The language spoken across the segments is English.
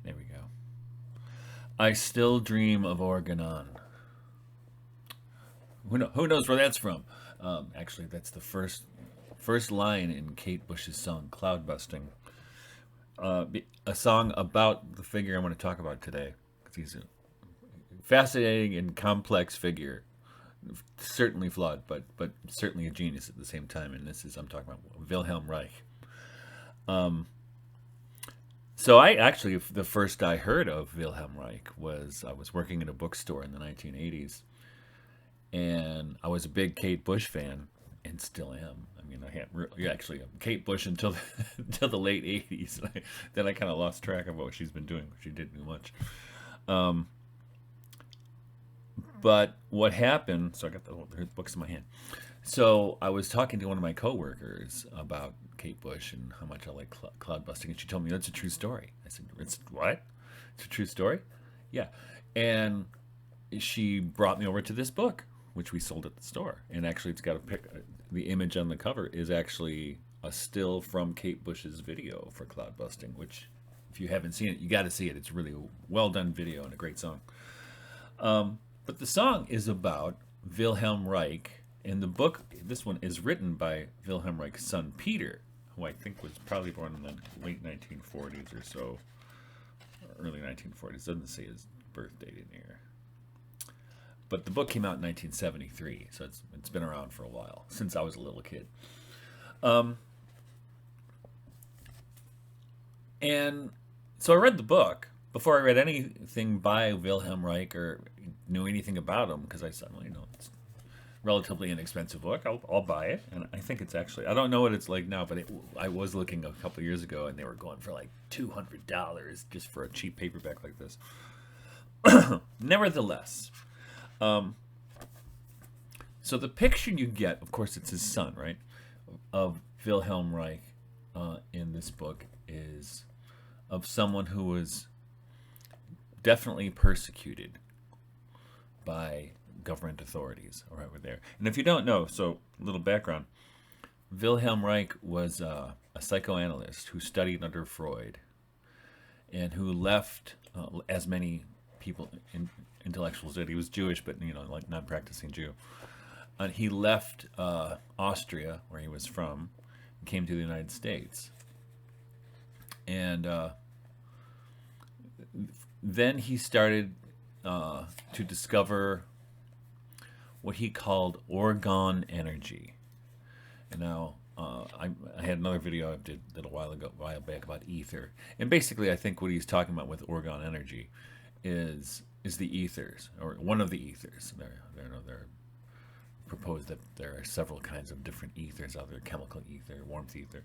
There we go. I still dream of Orgonon. Who knows where that's from? Actually, that's the first line in Kate Bush's song "Cloud Busting," a song about the figure I'm going to talk about today. 'Cause he's a fascinating and complex figure, certainly flawed, but certainly a genius at the same time. And this is I'm talking about Wilhelm Reich. So I actually the first I heard of Wilhelm Reich was I was working in a bookstore in the 1980s, and I was a big Kate Bush fan, and still am. I mean, I had actually Kate Bush until until the late '80s. Then I kind of lost track of what she's been doing. She didn't do much. Um, but what happened? So I got the books in my hand. So I was talking to one of my coworkers about Kate Bush and how much I like cloud busting, and she told me that's a true story. I said, "It's what? It's a true story?" Yeah, and she brought me over to this book, which we sold at the store. And actually, it's got a pic. The image on the cover is actually a still from Kate Bush's video for cloud busting. Which, if you haven't seen it, you got to see it. It's really a well done video and a great song. But the song is about Wilhelm Reich, and the book. This one is written by Wilhelm Reich's son Peter, who I think was probably born in the late 1940s or so, early 1940s. Doesn't say his birth date in here. But the book came out in 1973, so it's been around for a while, since I was a little kid. Um, and so I read the book before I read anything by Wilhelm Reich or knew anything about him, because I said, well, it's a relatively inexpensive book. I'll buy it, and I think it's actually I don't know what it's like now, but I was looking a couple years ago, and they were going for like $200 just for a cheap paperback like this. Nevertheless. Um, so the picture you get, of course, it's his son, right, of Wilhelm Reich in this book is of someone who was definitely persecuted by government authorities right over there. And if you don't know, so a little background, Wilhelm Reich was a psychoanalyst who studied under Freud and who left, as many people intellectuals did. He was Jewish, but like non-practicing Jew. He left Austria, where he was from, and came to the United States, and then he started to discover what he called Orgone energy. And now I had another video I did a while back about ether, and basically I think what he's talking about with Orgone energy is the ethers, or one of the ethers. They're proposed that there are several kinds of different ethers out there: chemical ether, warmth ether.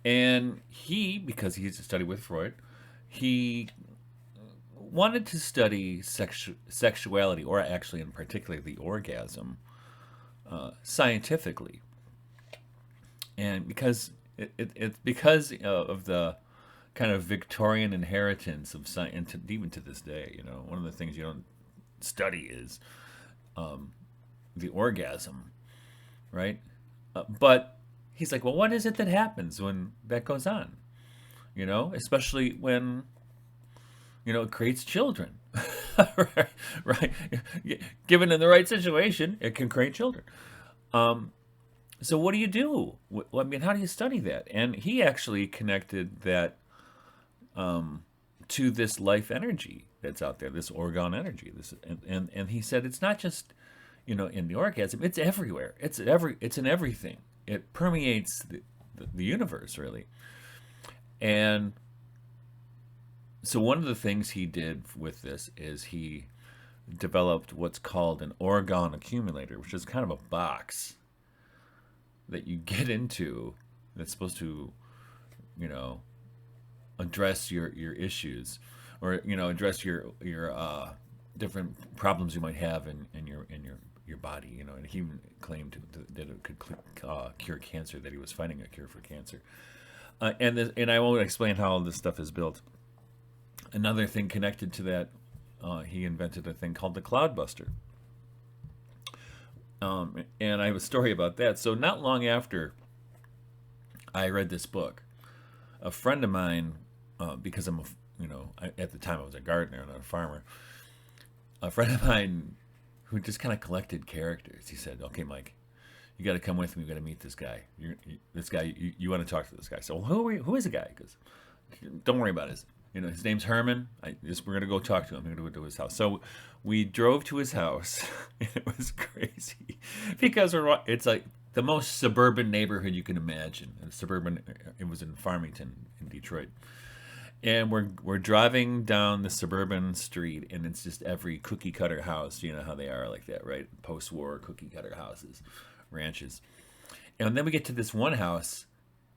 And he, because he used to study with Freud, he wanted to study sexuality, or actually, in particular, the orgasm, scientifically, and because it's because of the kind of Victorian inheritance of science, and even to this day, one of the things you don't study is the orgasm, right? But he's like, well, what is it that happens when that goes on? Especially when it creates children, right? Right? Given in the right situation, it can create children. So what do you do? I mean, how do you study that? And he actually connected that to this life energy that's out there, this orgone energy. And he said it's not just in the orgasm; it's everywhere. It's in everything. It permeates the universe, really. And so one of the things he did with this is he developed what's called an orgone accumulator, which is kind of a box that you get into that's supposed to, address your issues, or address your different problems you might have in your body. And he claimed that it could cure cancer, that he was finding a cure for cancer. And I won't explain how all this stuff is built. Another thing connected to that, he invented a thing called the Cloud Buster. And I have a story about that. So not long after I read this book, a friend of mine because at the time I was a gardener, not a farmer. A friend of mine who just kind of collected characters. He said, "Okay, Mike, you got to come with me. We got to meet this guy. This guy, you want to talk to this guy." So, well, who is the guy? Because don't worry about his name's Herman. We're gonna go talk to him. We're gonna go to his house. So we drove to his house. It was crazy because it's like the most suburban neighborhood you can imagine. It was in Farmington in Detroit. And we're driving down the suburban street, and it's just every cookie cutter house. You know how they are like that, right? Post-war cookie cutter houses, ranches. And then we get to this one house,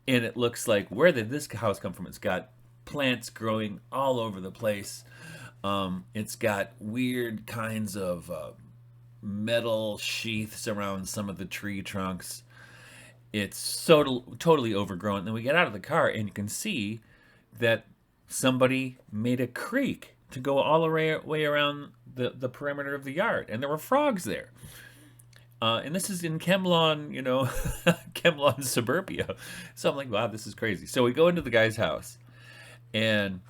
and it looks like, where did this house come from? It's got plants growing all over the place. It's got weird kinds of metal sheaths around some of the tree trunks. It's so totally overgrown. And then we get out of the car, and you can see that somebody made a creek to go all the way around the perimeter of the yard, and there were frogs there. And this is in Kemlon, Kemlon suburbia. So I'm like, wow, this is crazy. So we go into the guy's house, and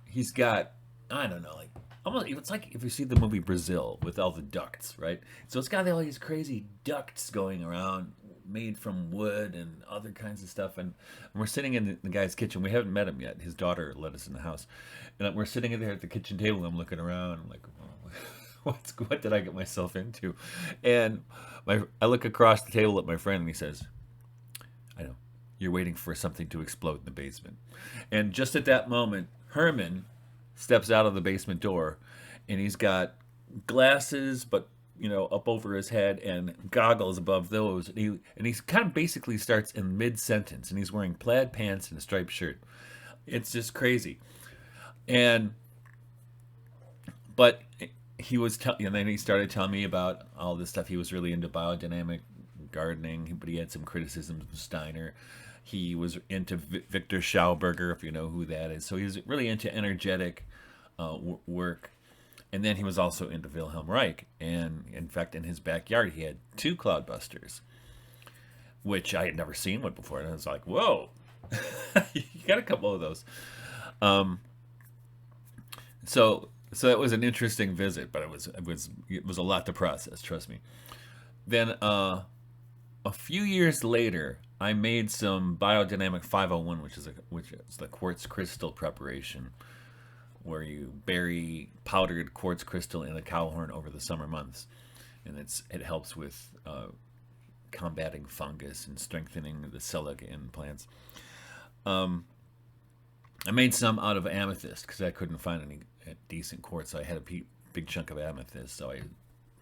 he's got, I don't know, like, almost, it's like if you see the movie Brazil with all the ducts, right? So it's got all these crazy ducts going around, made from wood and other kinds of stuff. And we're sitting in the guy's kitchen. We haven't met him yet. His daughter let us in the house. And we're sitting in there at the kitchen table, and I'm looking around. I'm like, what did I get myself into? And I look across the table at my friend, and he says, I know, you're waiting for something to explode in the basement. And just at that moment, Herman steps out of the basement door, and he's got glasses, but up over his head, and goggles above those. And he kind of basically starts in mid-sentence, and he's wearing plaid pants and a striped shirt. It's just crazy. But and then he started telling me about all this stuff. He was really into biodynamic gardening, but he had some criticisms of Steiner. He was into Victor Schauberger, if you know who that is. So he was really into energetic work. And then he was also into Wilhelm Reich. And in fact, in his backyard, he had 2 cloudbusters, which I had never seen one before. And I was like, whoa, you got a couple of those. So that was an interesting visit, but it was a lot to process, trust me. Then a few years later, I made some biodynamic 501, which is the quartz crystal preparation, where you bury powdered quartz crystal in a cow horn over the summer months, and it helps with combating fungus and strengthening the silica in plants. I made some out of amethyst because I couldn't find any decent quartz. So I had a big chunk of amethyst, so I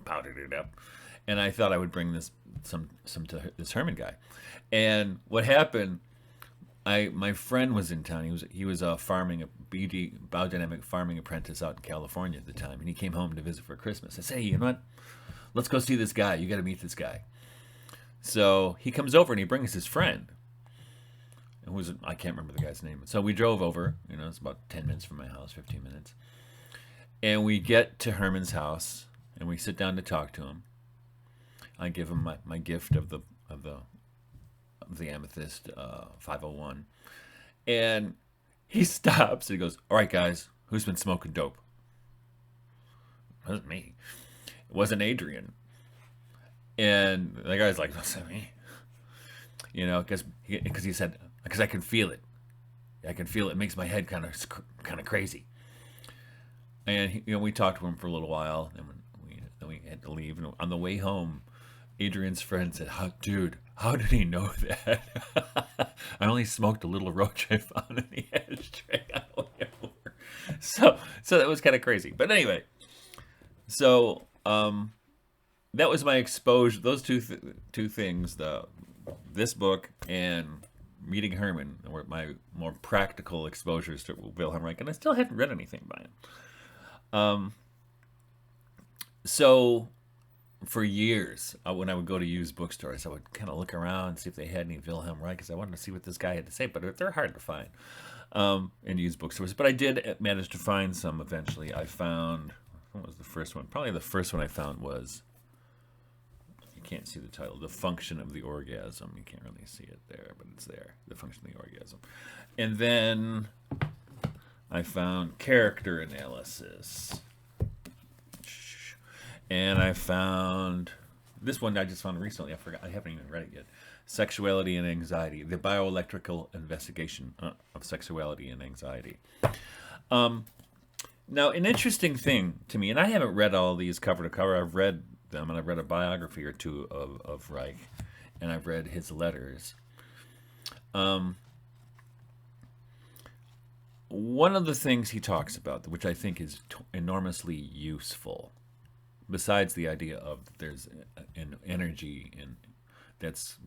powdered it up, and I thought I would bring some to this Herman guy. And what happened? My friend was in town. He was a biodynamic farming apprentice out in California at the time, and he came home to visit for Christmas. I said, hey, you know what? Let's go see this guy. You got to meet this guy. So he comes over and he brings his friend. I can't remember the guy's name. So we drove over. It's about 10 minutes from my house, 15 minutes. And we get to Herman's house, and we sit down to talk to him. I give him my gift of the amethyst 501, and he stops and he goes, all right, guys, who's been smoking dope? It wasn't me. It wasn't Adrian. And the guy's like, what's that me? Because he said, because I can feel it. I can feel it. It makes my head kind of crazy. And we talked to him for a little while, and then we had to leave. And on the way home, Adrian's friend said, dude, how did he know that? I only smoked a little roach I found in the ashtray on the way over. So that was kind of crazy. But anyway, so that was my exposure. Those two things, this book and meeting Herman, were my more practical exposures to Wilhelm Reich. And I still hadn't read anything by him. So for years, when I would go to used bookstores, I would kind of look around and see if they had any Wilhelm Reich, because I wanted to see what this guy had to say, but they're hard to find in used bookstores. But I did manage to find some eventually. I found, what was the first one? Probably the first one I found was, you can't see the title, The Function of the Orgasm. You can't really see it there, but it's there, The Function of the Orgasm. And then I found character analysis. And I found this one I just found recently. I forgot. I haven't even read it yet. Sexuality and Anxiety: The Bioelectrical Investigation of Sexuality and Anxiety. Now, an interesting thing to me, and I haven't read all these cover to cover. I've read them, and I've read a biography or two of Reich, and I've read his letters. One of the things he talks about, which I think is enormously useful, besides the idea of there's an energy in that's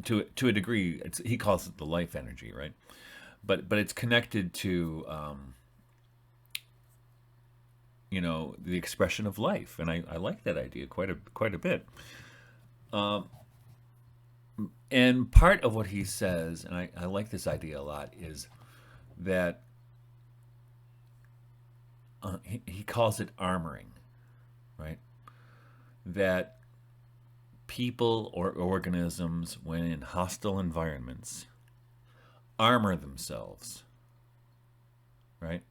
to a degree, he calls it the life energy, right? But it's connected to the expression of life, and I like that idea quite a bit. And part of what he says, and I like this idea a lot, is that he calls it armoring, right? That people or organisms, when in hostile environments, armor themselves, right?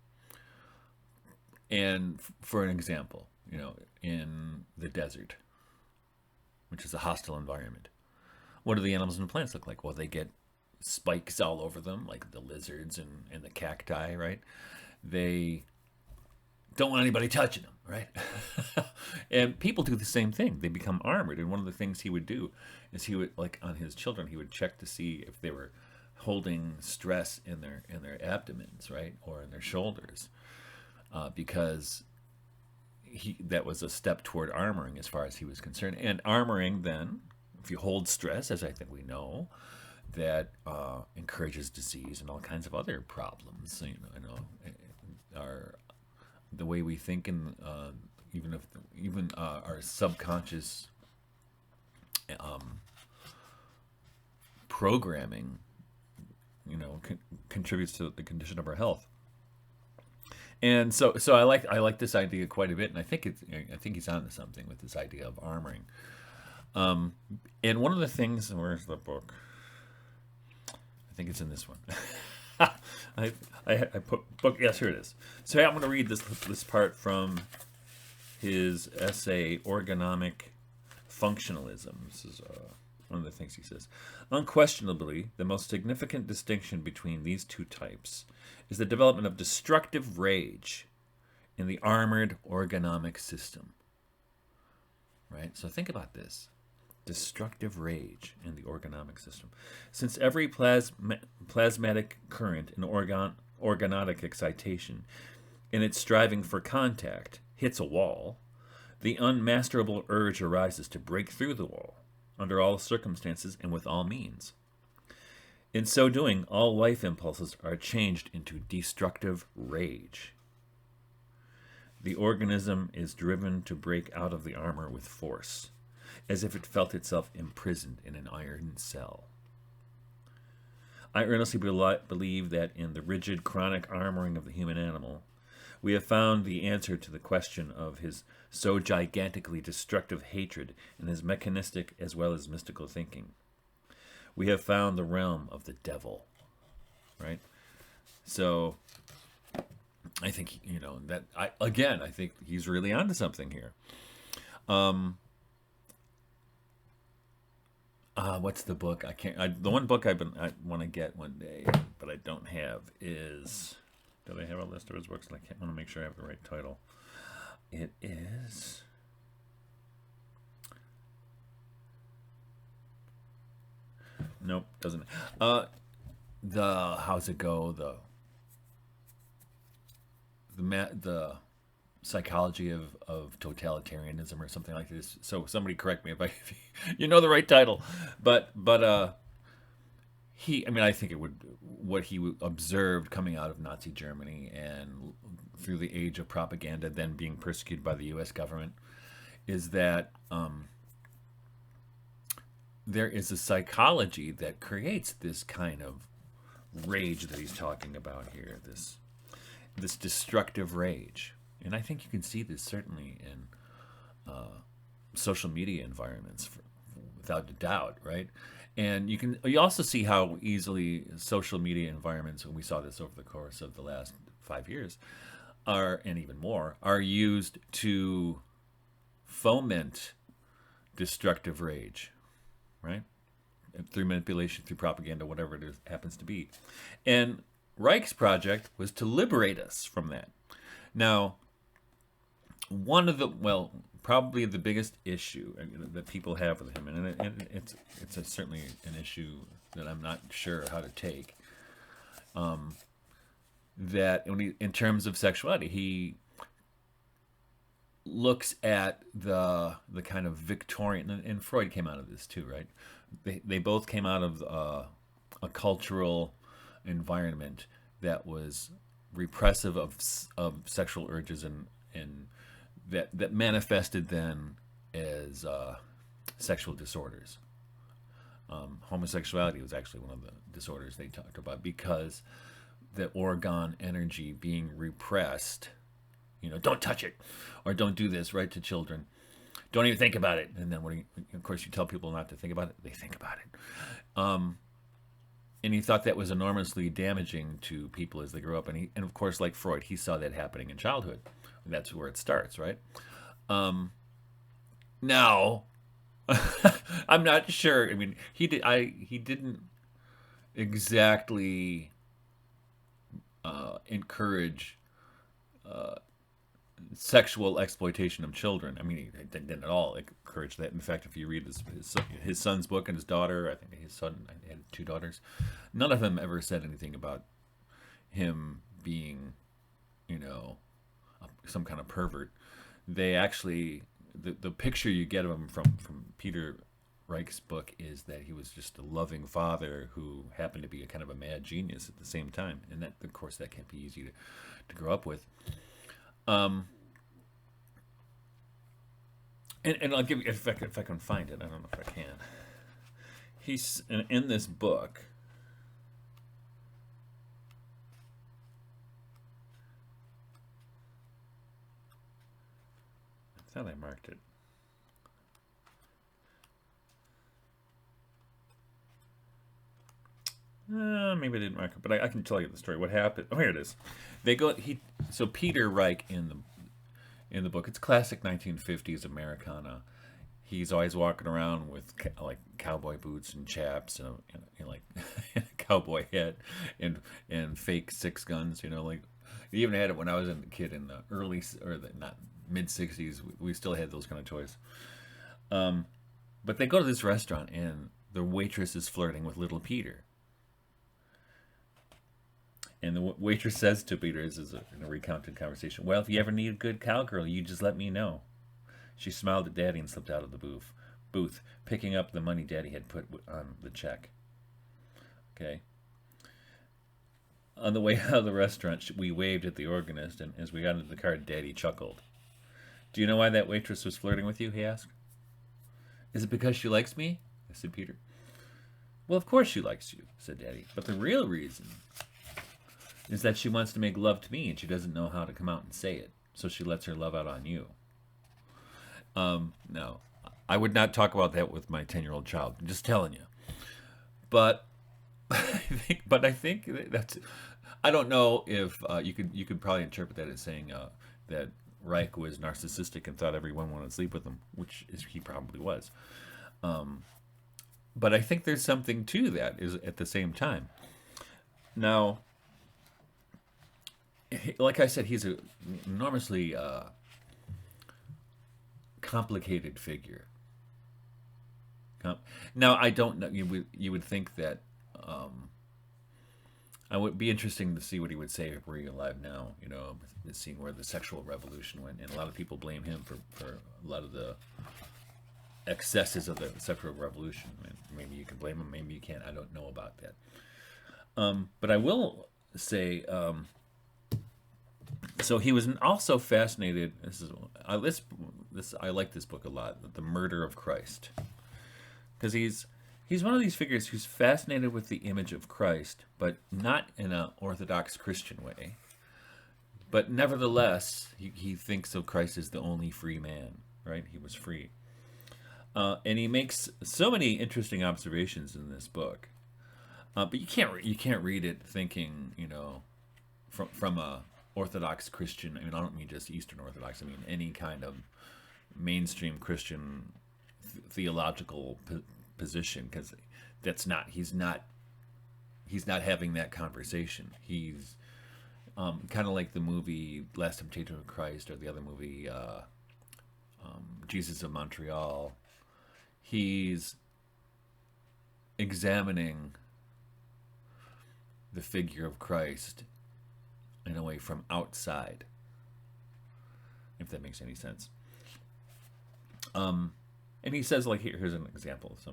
And for an example, in the desert, which is a hostile environment, what do the animals and plants look like? Well, they get spikes all over them, like the lizards and the cacti, right? They don't want anybody touching them, right? And people do the same thing. They become armored. And one of the things he would do is he would, like on his children, he would check to see if they were holding stress in their abdomens, right, or in their shoulders, because that was a step toward armoring as far as he was concerned. And armoring then, if you hold stress, as I think we know, that encourages disease and all kinds of other problems. Our the way we think, and even our subconscious programming, contributes to the condition of our health. And so I like this idea quite a bit, and I think he's onto something with this idea of armoring. And one of the things, where's the book? I think it's in this one. I put book. Yes, here it is. So I'm going to read this part from his essay, Orgonomic Functionalism. This is one of the things he says. Unquestionably, the most significant distinction between these two types is the development of destructive rage in the armored orgonomic system. Right? So think about this. Destructive rage in the orgonomic system. Since every plasmatic current in organotic excitation, in its striving for contact, hits a wall, the unmasterable urge arises to break through the wall, under all circumstances and with all means. In so doing, all life impulses are changed into destructive rage. The organism is driven to break out of the armor with force, as if it felt itself imprisoned in an iron cell. I earnestly believe that in the rigid, chronic armoring of the human animal, we have found the answer to the question of his so gigantically destructive hatred in his mechanistic as well as mystical thinking. We have found the realm of the devil, right? So I think, I think he's really onto something here. What's the book? The one book I want to get one day, but I don't have is. Do they have a list of his books? I want to make sure I have the right title. It is. Nope, doesn't. How's it go? The psychology of totalitarianism or something like this. So somebody correct me if you know the right title, but I think what he observed coming out of Nazi Germany and through the age of propaganda, then being persecuted by the U.S. government, is that there is a psychology that creates this kind of rage that he's talking about here, this destructive rage. And I think you can see this certainly in social media environments, without a doubt, right? And you also see how easily social media environments, and we saw this over the course of the last 5 years, are, and even more, are used to foment destructive rage, right? Through manipulation, through propaganda, whatever it is, happens to be. And Reich's project was to liberate us from that. Now, one of the, well, probably the biggest issue that people have with him, and certainly an issue that I'm not sure how to take, that in terms of sexuality, he looks at the kind of Victorian, and Freud came out of this too, right? They both came out of a cultural environment that was repressive of sexual urges, and that manifested then as sexual disorders. Homosexuality was actually one of the disorders they talked about, because the Orgone energy being repressed, don't touch it, or don't do this, right, to children. Don't even think about it. And then of course, you tell people not to think about it, they think about it. And he thought that was enormously damaging to people as they grow up. And of course, like Freud, he saw that happening in childhood. That's where it starts, right? Now, I'm not sure. I mean, he didn't exactly encourage sexual exploitation of children. I mean, he didn't at all encourage that. In fact, if you read his son's book and his daughter, I think his son had 2 daughters, none of them ever said anything about him being, some kind of pervert. They actually, the picture you get of him from Peter Reich's book is that he was just a loving father who happened to be a kind of a mad genius at the same time. And that, of course, that can't be easy to grow up with. And I'll give you, if I can find it, I don't know if I can. He's in this book. I thought I marked it. Maybe I didn't mark it, but I can tell you the story. What happened? Oh, here it is. So Peter Reich in the book, it's classic 1950s Americana. He's always walking around with like cowboy boots and chaps and like a cowboy hat and fake 6 guns. Like he even had it when I was a kid in the early, or the not mid 60s. We still had those kind of toys. But they go to this restaurant and the waitress is flirting with little Peter. And the waitress says to Peter, this is in a recounted conversation, "Well, if you ever need a good cowgirl, you just let me know." She smiled at Daddy and slipped out of the booth, picking up the money Daddy had put on the check. Okay. On the way out of the restaurant, we waved at the organist, and as we got into the car, Daddy chuckled. "Do you know why that waitress was flirting with you?" he asked. "Is it because she likes me?" said Peter. "Well, of course she likes you," said Daddy. "But the real reason is that she wants to make love to me and she doesn't know how to come out and say it. So she lets her love out on you." No, I would not talk about that with my 10-year-old child. I'm just telling you. But I think that's, I don't know if you could probably interpret that as saying that Reich was narcissistic and thought everyone wanted to sleep with him, which he probably was. But I think there's something to that is at the same time. Now, like I said, he's an enormously complicated figure. Now, I don't know. You would think that I would be interesting to see what he would say if we're alive now. Seeing where the sexual revolution went, and a lot of people blame him for a lot of the excesses of the sexual revolution. Maybe you can blame him, maybe you can't. I don't know about that. But I will say. So he was also fascinated. I like this book a lot. The Murder of Christ, because he's one of these figures who's fascinated with the image of Christ, but not in an Orthodox Christian way. But nevertheless, he thinks of Christ as the only free man. Right? He was free. And he makes so many interesting observations in this book. But you can't read it thinking, from a Orthodox Christian. I mean, I don't mean just Eastern Orthodox. I mean any kind of mainstream Christian theological position, because that's not he's not having that conversation. He's kind of like the movie Last Temptation of Christ, or the other movie Jesus of Montreal. He's examining the figure of Christ in a way from outside, if that makes any sense. And he says, like, here's an example, a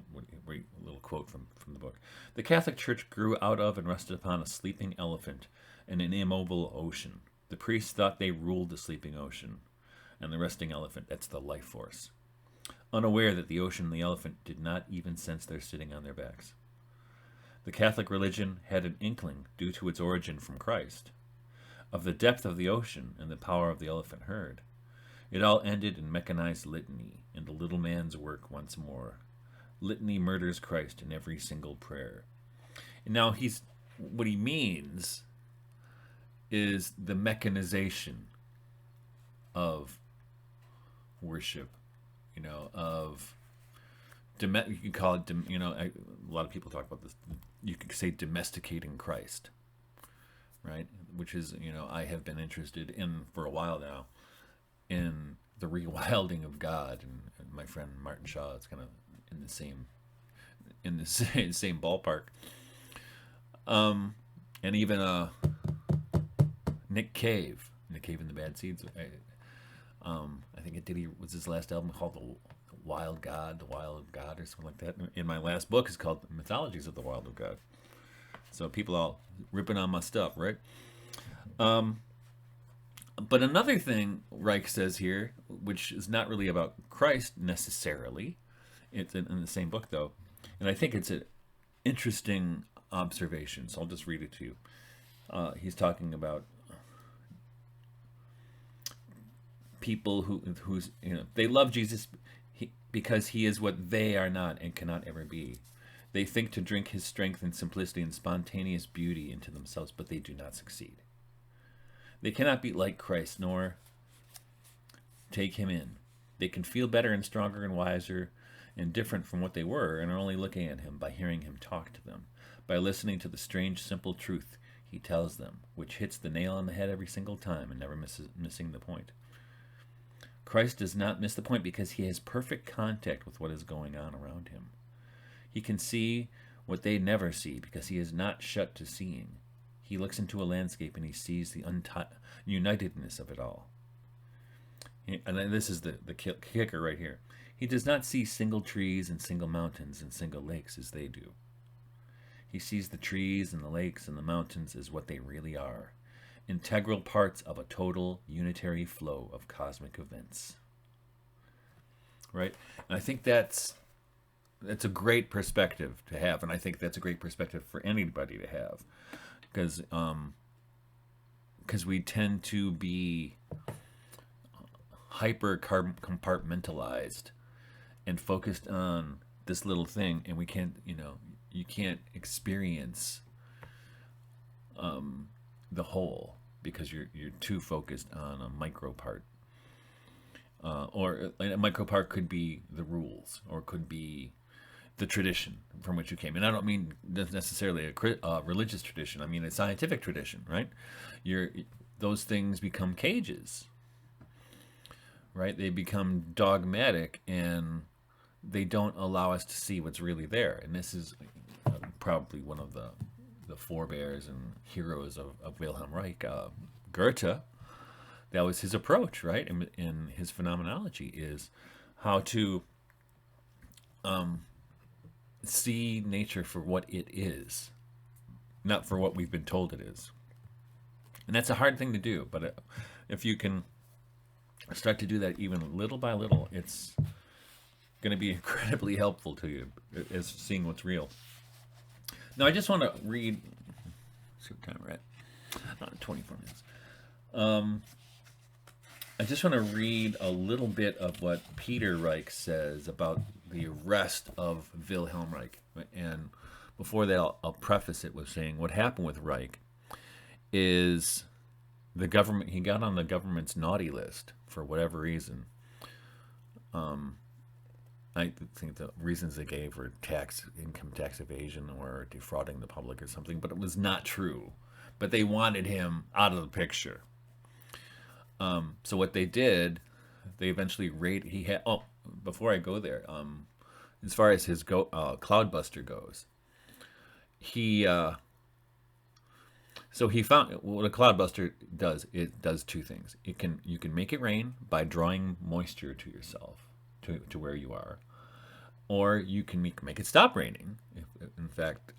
little quote from the book. The Catholic Church grew out of and rested upon a sleeping elephant and an immobile ocean. The priests thought they ruled the sleeping ocean, and the resting elephant, that's the life force, unaware that the ocean and the elephant did not even sense their sitting on their backs. The Catholic religion had an inkling, due to its origin from Christ, of the depth of the ocean and the power of the elephant herd. It all ended in mechanized litany, and the little man's work once more. Litany murders Christ in every single prayer. And now what he means is the mechanization of worship, of you can call it, a lot of people talk about this. You could say domesticating Christ, right? Which is, I have been interested in for a while now, in the rewilding of God, and my friend Martin Shaw is kind of in the same ballpark. And even Nick Cave and the Bad Seeds. I think was his last album called The Wild of God, or something like that. In my last book is called Mythologies of the Wild of God. So people all ripping on my stuff, right? But another thing Reich says here, which is not really about Christ necessarily, it's in the same book though, and I think it's an interesting observation, so I'll just read it to you. He's talking about people who's they love Jesus because he is what they are not and cannot ever be. They think to drink his strength and simplicity and spontaneous beauty into themselves, but they do not succeed. They cannot be like Christ, nor take him in. They can feel better and stronger and wiser and different from what they were, and are only looking at him by hearing him talk to them, by listening to the strange, simple truth he tells them, which hits the nail on the head every single time and never missing the point. Christ does not miss the point because he has perfect contact with what is going on around him. He can see what they never see because he is not shut to seeing. He looks into a landscape and he sees the unitedness of it all. And this is the kicker right here. He does not see single trees and single mountains and single lakes as they do. He sees the trees and the lakes and the mountains as what they really are, integral parts of a total unitary flow of cosmic events. Right? And I think that's a great perspective to have, and I think that's a great perspective for anybody to have, because we tend to be hyper compartmentalized and focused on this little thing, and we can't, you can't experience the whole because you're too focused on a micro part. Or a micro part could be the rules, or could be the tradition from which you came. And I don't mean necessarily a religious tradition. I mean a scientific tradition, right? Those things become cages, right? They become dogmatic, and they don't allow us to see what's really there. And this is probably one of the forebears and heroes of Wilhelm Reich, Goethe. That was his approach, right? In his phenomenology is how to see nature for what it is, not for what we've been told it is. And that's a hard thing to do, but if you can start to do that even little by little, it's going to be incredibly helpful to you as seeing what's real. Now, I just want to read, let's see what time we're at, 24 minutes. I just want to read a little bit of what Peter Reich says about the arrest of Wilhelm Reich. And before that, I'll preface it with saying what happened with Reich is the government, he got on the government's naughty list for whatever reason. I think the reasons they gave were income tax evasion or defrauding the public or something, but it was not true. But they wanted him out of the picture. So what they did, they eventually raided. He had. Oh, before I go there, as far as his Cloudbuster goes, he. So he found what a Cloudbuster does. It does two things. You can make it rain by drawing moisture to yourself, to where you are, or you can make it stop raining. In fact,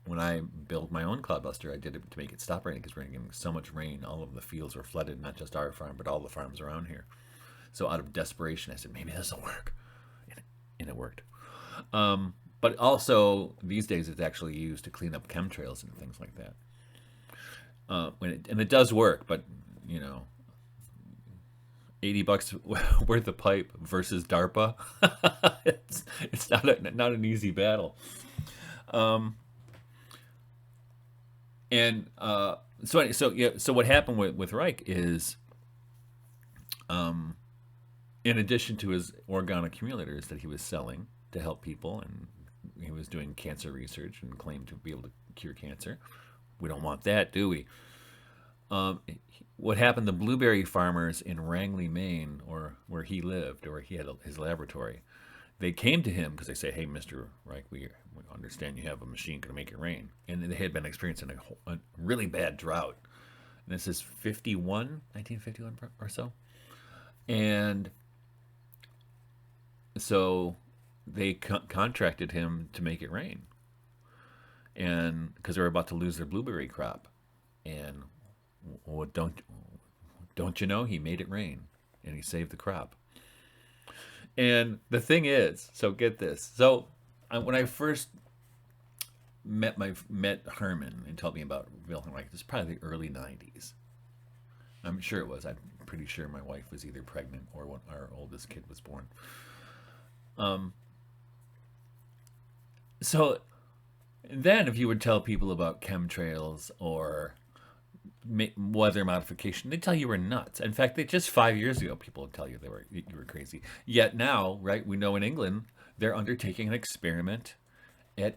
when I built my own Cloudbuster, I did it to make it stop raining because we were getting so much rain. All of the fields were flooded, not just our farm, but all the farms around here. So out of desperation, I said, maybe this will work. And it worked. But also, these days, it's actually used to clean up chemtrails and things like that. And it does work, but, you know, $80 worth of pipe versus DARPA. it's not an easy battle. So what happened with Reich is, in addition to his orgone accumulators that he was selling to help people, and he was doing cancer research and claimed to be able to cure cancer. We don't want that, do we? What happened? The blueberry farmers in Rangley, Maine, or where he lived, or he had his laboratory, they came to him because they say, "Hey, Mr. Reich, we understand you have a machine going to make it rain," and they had been experiencing a really bad drought. And this is 1951 or so, and so they contracted him to make it rain, and because they were about to lose their blueberry crop, and don't you know, he made it rain, and he saved the crop. And the thing is, so get this. So when I first met Herman and told me about Wilhelm Reich, this is probably the early '90s. I'm sure it was. I'm pretty sure my wife was either pregnant or when our oldest kid was born. So then, if you would tell people about chemtrails or weather modification, they tell you were nuts. In fact, just 5 years ago, people would tell you you were crazy. Yet now, right? We know in England they're undertaking an experiment at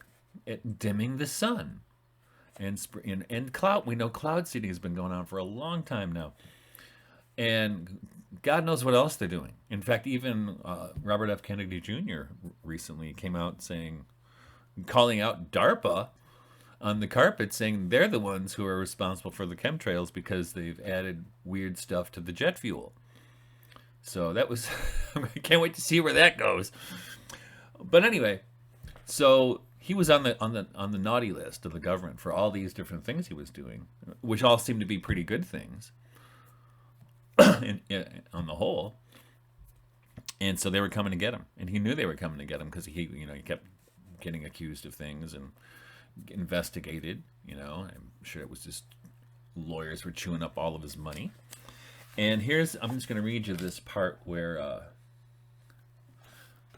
dimming the sun, and cloud. We know cloud seeding has been going on for a long time now, and God knows what else they're doing. In fact, even Robert F. Kennedy Jr. recently came out calling out DARPA on the carpet, saying they're the ones who are responsible for the chemtrails because they've added weird stuff to the jet fuel. So that was, I can't wait to see where that goes. But anyway, so he was on the naughty list of the government for all these different things he was doing, which all seemed to be pretty good things on the whole. And so they were coming to get him, and he knew they were coming to get him because he kept getting accused of things and investigated. I'm sure it was just lawyers were chewing up all of his money. And I'm just going to read you this part where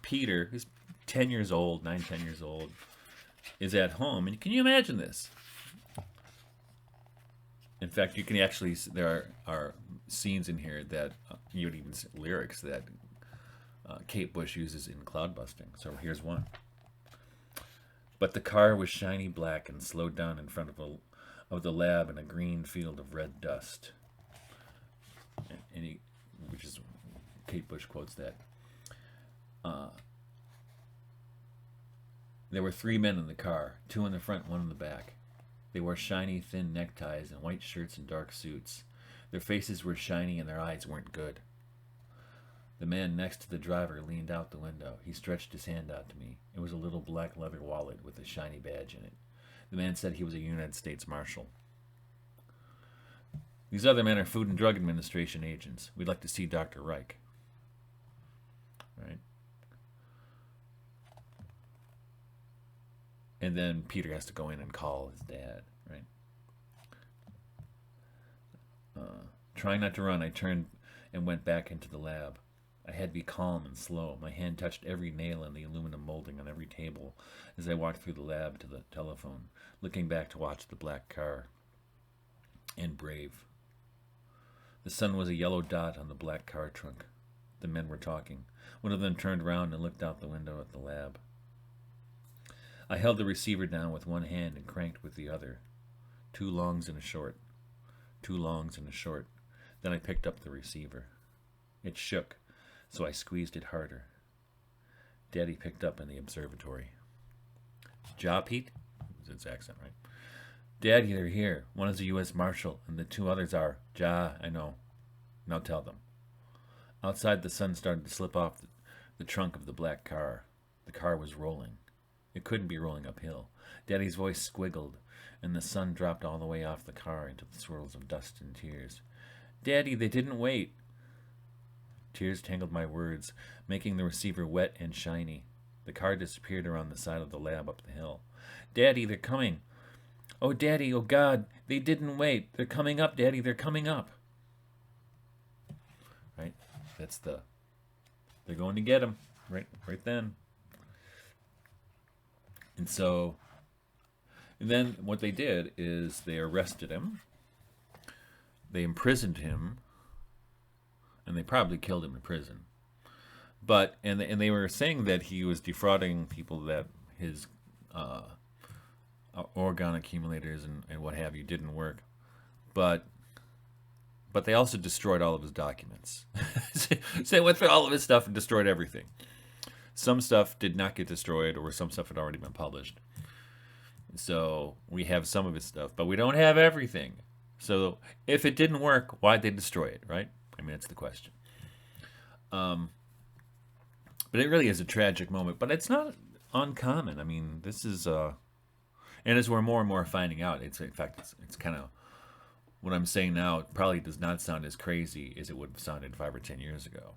Peter, who's 10 years old, 10 years old, is at home. And can you imagine this? In fact, you can actually, there are scenes in here that you would even see lyrics that Kate Bush uses in cloud busting. So here's one. But the car was shiny black and slowed down in front of the lab in a green field of red dust. And which is, Kate Bush quotes that. There were 3 men in the car, 2 in the front, 1 in the back. They wore shiny, thin neckties and white shirts and dark suits. Their faces were shiny and their eyes weren't good. The man next to the driver leaned out the window. He stretched his hand out to me. It was a little black leather wallet with a shiny badge in it. The man said he was a United States Marshal. These other men are Food and Drug Administration agents. We'd like to see Dr. Reich. Right? And then Peter has to go in and call his dad. Right? Trying not to run, I turned and went back into the lab. I had to be calm and slow. My hand touched every nail in the aluminum molding on every table as I walked through the lab to the telephone, looking back to watch the black car. And brave. The sun was a yellow dot on the black car trunk. The men were talking. One of them turned round and looked out the window at the lab. I held the receiver down with one hand and cranked with the other. 2 longs and a short. 2 longs and a short. Then I picked up the receiver. It shook, so I squeezed it harder. Daddy picked up in the observatory. Ja, Pete? Was his accent, right? Daddy, they're here. One is a U.S. Marshal, and the 2 others are. Ja, I know. Now tell them. Outside, the sun started to slip off the trunk of the black car. The car was rolling. It couldn't be rolling uphill. Daddy's voice squiggled, and the sun dropped all the way off the car into the swirls of dust and tears. Daddy, they didn't wait. Tears tangled my words, making the receiver wet and shiny. The car disappeared around the side of the lab up the hill. Daddy, they're coming. Oh, Daddy, oh, God, they didn't wait. They're coming up, Daddy, they're coming up. Right? They're going to get him. Right then. And so, and then what they did is they arrested him. They imprisoned him. And they probably killed him in prison. But, and they were saying that he was defrauding people, that his orgone accumulators and what have you didn't work. But they also destroyed all of his documents. So they went through all of his stuff and destroyed everything. Some stuff did not get destroyed, or some stuff had already been published. So we have some of his stuff, but we don't have everything. So if it didn't work, why'd they destroy it, right? I mean, that's the question. But it really is a tragic moment. But it's not uncommon. I mean, this is, and as we're more and more finding out, in fact, it's kind of, what I'm saying now, it probably does not sound as crazy as it would have sounded 5 or 10 years ago.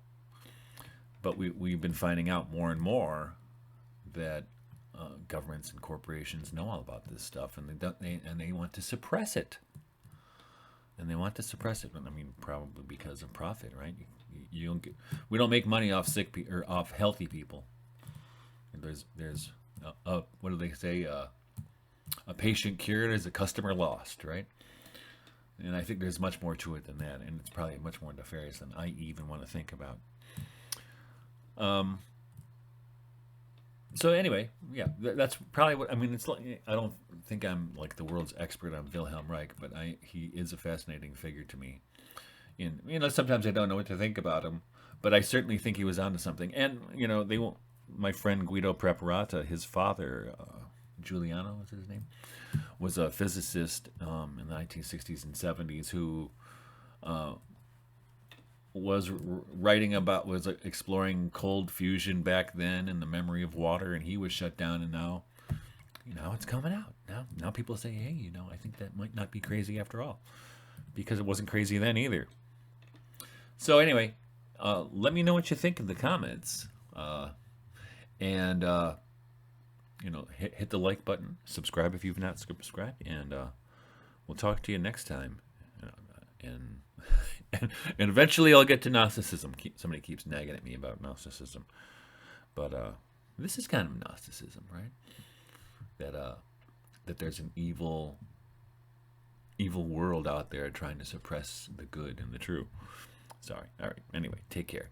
But we've been finding out more and more that governments and corporations know all about this stuff, and they want to suppress it. And they want to suppress it. I mean, probably because of profit, right? You don't we don't make money off or off healthy people. There's what do they say? A patient cured is a customer lost, right? And I think there's much more to it than that, and it's probably much more nefarious than I even want to think about. So anyway, yeah, that's probably what I mean. It's like, I don't think I'm like the world's expert on Wilhelm Reich, but he is a fascinating figure to me. And sometimes I don't know what to think about him, but I certainly think he was onto something. And they won't. My friend Guido Preparata, his father, Giuliano was his name, was a physicist in the 1960s and 70s who was exploring cold fusion back then and the memory of water, and he was shut down, and now it's coming out. Now people say, hey, I think that might not be crazy after all, because it wasn't crazy then either. So anyway, let me know what you think in the comments, and hit the like button, subscribe if you've not subscribed, and we'll talk to you next time. And eventually I'll get to Gnosticism. Somebody keeps nagging at me about Gnosticism, but this is kind of Gnosticism, right? That there's an evil world out there trying to suppress the good and the true. Sorry. All right. Anyway, take care.